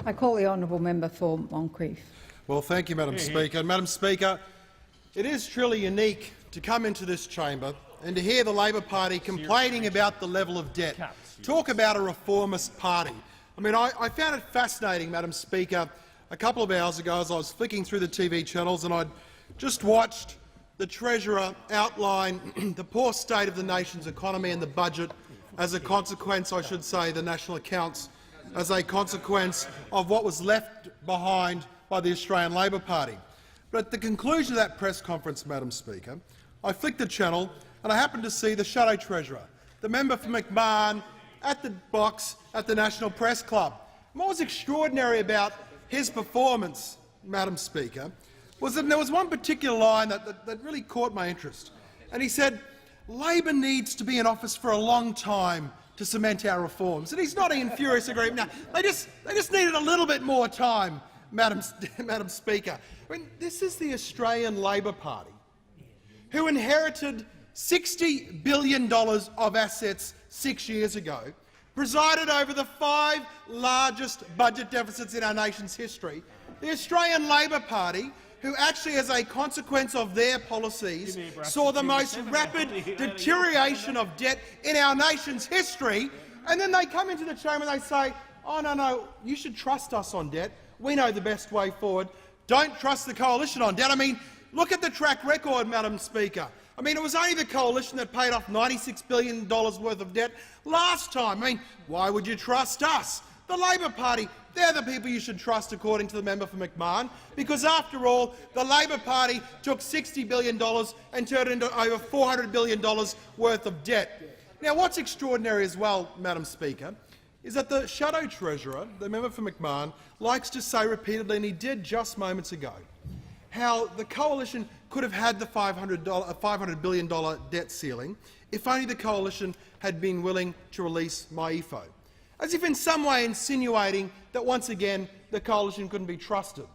I call the honourable member for Moncrieff. Well, thank you, Madam Speaker. Madam Speaker, it is truly unique to come into this chamber and to hear the Labor Party complaining about the level of debt. Talk about a reformist party. I mean, I found it fascinating, Madam Speaker, a couple of hours ago as I was flicking through the TV channels and I'd just watched the Treasurer outline the poor state of the nation's economy and the budget as a consequence, I should say, the national accounts, as a consequence of what was left behind by the Australian Labor Party. But at the conclusion of that press conference, Madam Speaker, I flicked the channel and I happened to see the Shadow Treasurer, the member for McMahon, at the box at the National Press Club. And what was extraordinary about his performance, Madam Speaker, was that there was one particular line that really caught my interest. And he said, "Labor needs to be in office for a long time to cement our reforms." And he's nodding in furious agreement. Now, they just needed a little bit more time, Madam Speaker. I mean, this is the Australian Labor Party, who inherited $60 billion of assets 6 years ago, presided over the 5 largest budget deficits in our nation's history. The Australian Labor Party, who actually, as a consequence of their policies, saw the most rapid deterioration of debt in our nation's history, and then they come into the chamber and they say, "Oh, no, you should trust us on debt. We know the best way forward. Don't trust the coalition on debt." I mean, look at the track record, Madam Speaker. I mean, it was only the coalition that paid off $96 billion worth of debt last time. I mean, why would you trust us? The Labor Party, they're the people you should trust, according to the member for McMahon, because after all, the Labor Party took $60 billion and turned it into over $400 billion worth of debt. Now, what's extraordinary as well, Madam Speaker, is that the Shadow Treasurer, the member for McMahon, likes to say repeatedly, and he did just moments ago, how the coalition could have had the $500 billion debt ceiling if only the coalition had been willing to release MyEFO, as if in some way insinuating that once again the coalition couldn't be trusted.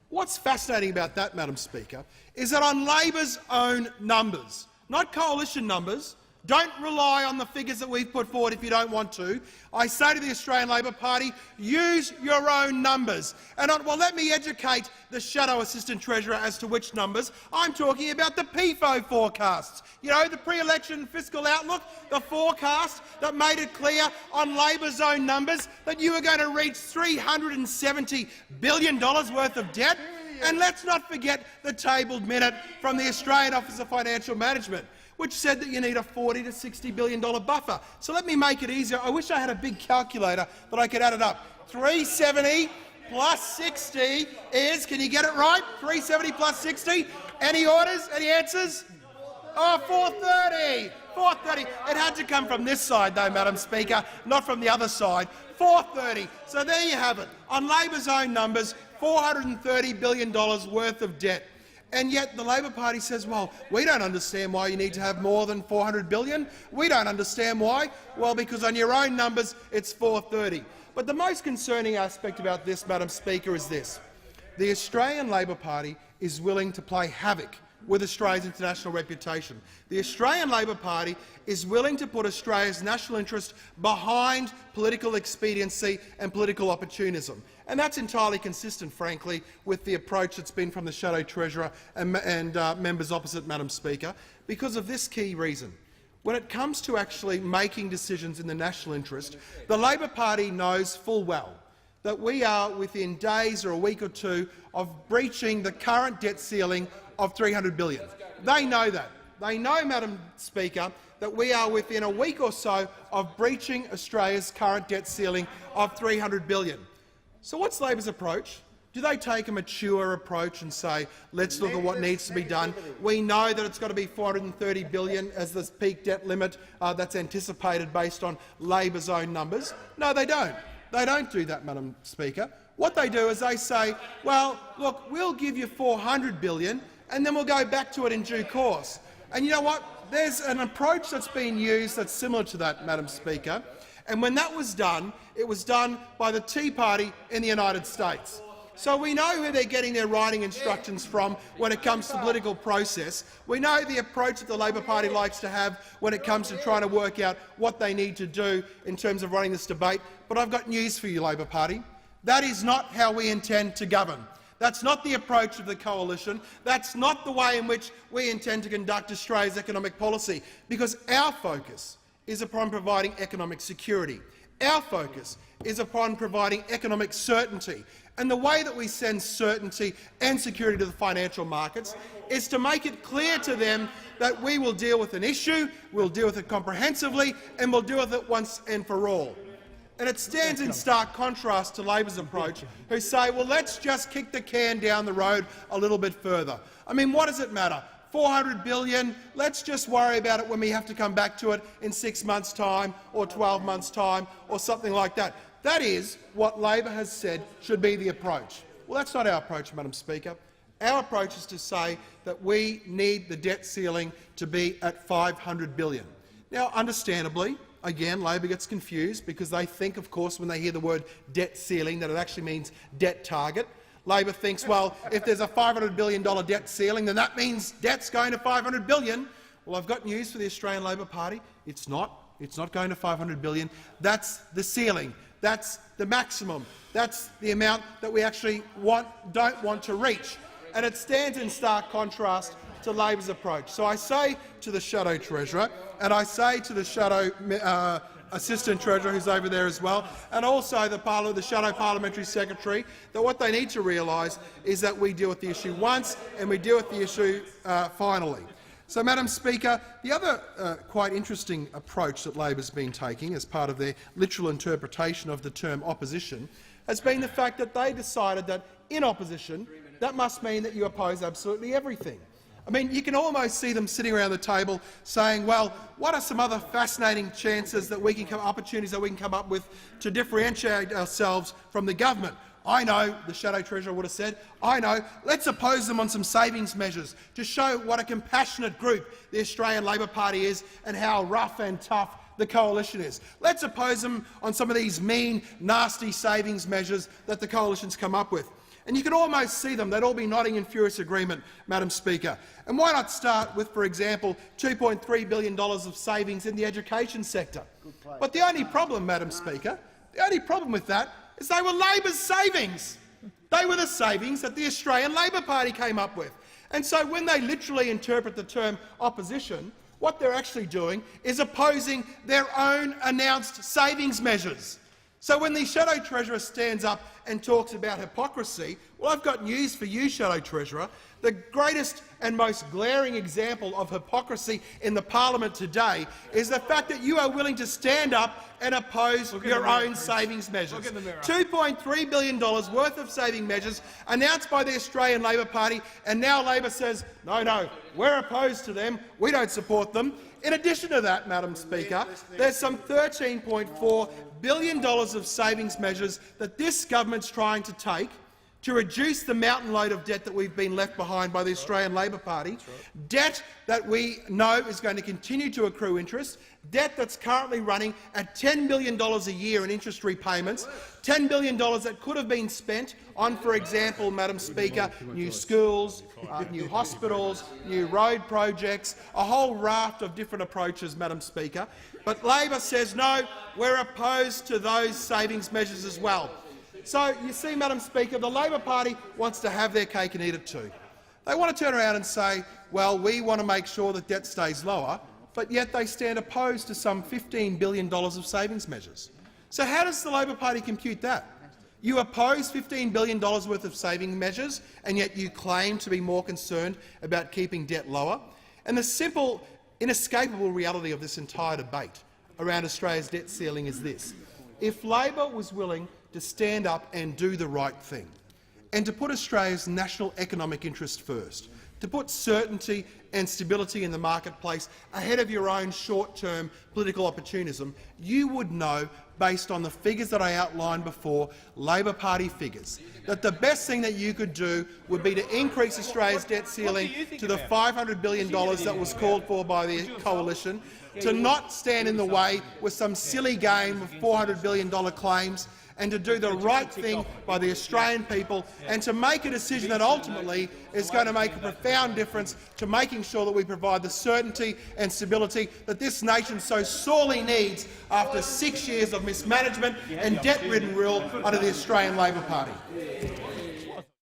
What's fascinating about that, Madam Speaker, is that on Labor's own numbers, not coalition numbers, don't rely on the figures that we've put forward if you don't want to. I say to the Australian Labor Party, use your own numbers. And well, let me educate the Shadow Assistant Treasurer as to which numbers. I'm talking about the PFO forecasts. You know, the pre-election fiscal outlook, the forecast that made it clear on Labor's own numbers that you were going to reach $370 billion worth of debt. And let's not forget the tabled minute from the Australian Office of Financial Management, which said that you need a $40 to $60 billion buffer. So let me make it easier. I wish I had a big calculator that I could add it up. 370 plus 60 is, can you get it right? 370 plus 60. Any orders? Any answers? Oh, 430. 430. It had to come from this side, though, Madam Speaker, not from the other side. 430. So there you have it. On Labor's own numbers, $430 billion worth of debt. And yet the Labor Party says, well, we don't understand why you need to have more than $400 billion. We don't understand why. Well, because on your own numbers, it's 430. But the most concerning aspect about this, Madam Speaker, is this. The Australian Labor Party is willing to play havoc with Australia's international reputation. The Australian Labor Party is willing to put Australia's national interest behind political expediency and political opportunism. And that's entirely consistent, frankly, with the approach that's been from the Shadow Treasurer and members opposite, Madam Speaker, because of this key reason. When it comes to actually making decisions in the national interest, the Labor Party knows full well that we are within days or a week or two of breaching the current debt ceiling of $300 billion. They know that. They know, Madam Speaker, that we are within a week or so of breaching Australia's current debt ceiling of $300 billion. So what's Labor's approach? Do they take a mature approach and say, let's look at what needs to be done? We know that it's got to be $430 billion as the peak debt limit that's anticipated based on Labor's own numbers. No, they don't. They don't do that, Madam Speaker. What they do is they say, well, look, we'll give you $400 billion and then we'll go back to it in due course. And you know what? There's an approach that's been used that's similar to that, Madam Speaker. And when that was done, it was done by the Tea Party in the United States. So we know who they're getting their writing instructions from when it comes to the political process. We know the approach that the Labor Party likes to have when it comes to trying to work out what they need to do in terms of running this debate. But I've got news for you, Labor Party. That is not how we intend to govern. That's not the approach of the coalition. That's not the way in which we intend to conduct Australia's economic policy, because our focus is upon providing economic security. Our focus is upon providing economic certainty. And the way that we send certainty and security to the financial markets is to make it clear to them that we will deal with an issue, we'll deal with it comprehensively, and we'll deal with it once and for all. And it stands in stark contrast to Labor's approach, who say, well, let's just kick the can down the road a little bit further. I mean, what does it matter? $400 billion, let's just worry about it when we have to come back to it in 6 months' time or 12 months' time or something like that. That is what Labor has said should be the approach. Well, that's not our approach, Madam Speaker. Our approach is to say that we need the debt ceiling to be at $500 billion. Now, understandably, again, Labor gets confused because they think, of course, when they hear the word debt ceiling, that it actually means debt target. Labor thinks, well, if there's a $500 billion debt ceiling, then that means debt's going to $500 billion. Well, I've got news for the Australian Labor Party. It's not. It's not going to $500 billion. That's the ceiling. That's the maximum. That's the amount that we actually don't want to reach. And it stands in stark contrast to Labor's approach. So I say to the Shadow Treasurer, and I say to the Shadow Assistant Treasurer, who's over there as well, and also the Shadow Parliamentary Secretary, that what they need to realise is that we deal with the issue once and we deal with the issue finally. So, Madam Speaker, the other quite interesting approach that Labor's been taking as part of their literal interpretation of the term opposition has been the fact that they decided that in opposition that must mean that you oppose absolutely everything. I mean, you can almost see them sitting around the table saying, well, what are some other fascinating chances that we can opportunities that we can come up with to differentiate ourselves from the government? I know, the Shadow Treasurer would have said, I know, let's oppose them on some savings measures to show what a compassionate group the Australian Labor Party is and how rough and tough the coalition is. Let's oppose them on some of these mean, nasty savings measures that the coalition's come up with. And you can almost see them. They'd all be nodding in furious agreement, Madam Speaker. And why not start with, for example, $2.3 billion of savings in the education sector? But the only problem, Madam Speaker, the only problem with that is they were Labor's savings. They were the savings that the Australian Labor Party came up with. And so when they literally interpret the term opposition, what they're actually doing is opposing their own announced savings measures. So when the Shadow Treasurer stands up and talks about hypocrisy, well, I've got news for you, Shadow Treasurer. The greatest and most glaring example of hypocrisy in the parliament today is the fact that you are willing to stand up and oppose your own savings measures. $2.3 billion worth of saving measures announced by the Australian Labor Party, and now Labor says, no, we're opposed to them, we don't support them. In addition to that, Madam Speaker, there's some $13.4 billion of savings measures that this government's trying to take to reduce the mountain load of debt that we've been left behind by the Australian Labor Party, debt that we know is going to continue to accrue interest, debt that's currently running at $10 billion a year in interest repayments, $10 billion that could have been spent on, for example, Madam Speaker, new schools, new hospitals, new road projects, a whole raft of different approaches, Madam Speaker. But Labor says, no, we're opposed to those savings measures as well. So, you see, Madam Speaker, the Labor Party wants to have their cake and eat it too. They want to turn around and say, well, we want to make sure that debt stays lower, but yet they stand opposed to some $15 billion of savings measures. So how does the Labor Party compute that? You oppose $15 billion worth of saving measures, and yet you claim to be more concerned about keeping debt lower. And the simple, inescapable reality of this entire debate around Australia's debt ceiling is this. If Labor was willing to stand up and do the right thing, and to put Australia's national economic interest first, to put certainty and stability in the marketplace ahead of your own short-term political opportunism, you would know, based on the figures that I outlined before, Labor Party figures, that the best thing that you could do would be to increase Australia's debt ceiling to the $500 billion that was called for by the coalition, to not stand in the way with some silly game of $400 billion claims, and to do the right thing by the Australian people and to make a decision that ultimately is going to make a profound difference to making sure that we provide the certainty and stability that this nation so sorely needs after 6 years of mismanagement and debt-ridden rule under the Australian Labor Party.